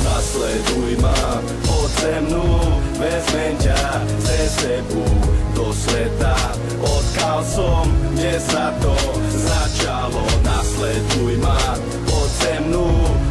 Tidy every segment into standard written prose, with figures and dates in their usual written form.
Nasleduj ma ode mnu, vezmem ťa cez sebou do sveta. Odkiaľ som, kde sa to začalo. Nasleduj ma ode mnu,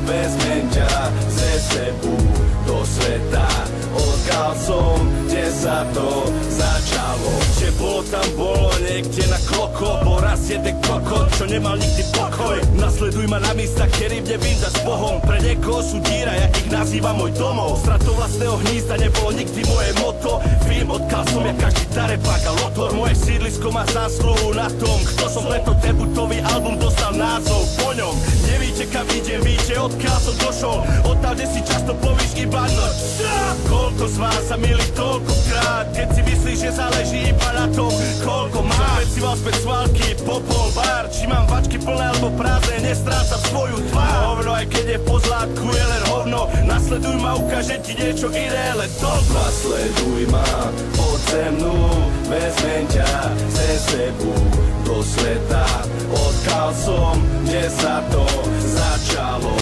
vezmem ťa cez sebou do sveta. Odkiaľ som, kde sa to začalo. Že bolo tam bolo niekde na kloko. Bol raz jeden kokot, čo nemal nikdy pokoj. Nasleduj ma na miesta, kedy nevím za s Bohom. Pre niekoho sú díra, ja ich nazývam môj domov. Stratou vlastného hnízda nebolo nikdy moje moto. Vím, odkiaľ som ja každý darebák a lotor. Moje sídlisko má zásluhu na tom, kto som, preto debutový album dostal názov po ňom. Nevíte kam idem, víte odkiaľ som došol. Odtiaľ, kde si často povíš iba noč. Koľko z vás sa milí toľkokrát, keď si myslíš, že záleží iba na tom, koľko má. Festival späť svalky, popol, bar. Či mám vačky plné alebo prázdne, nestrácam svoju tvár. Hovno, aj keď je po zlátku, je len hovno. Nasleduj ma, ukážem ti niečo iné, len toľko. Nasleduj ma ode mnu, vezmem ťa cez sebou do sveta. Odkiaľ som, kde sa to začalo.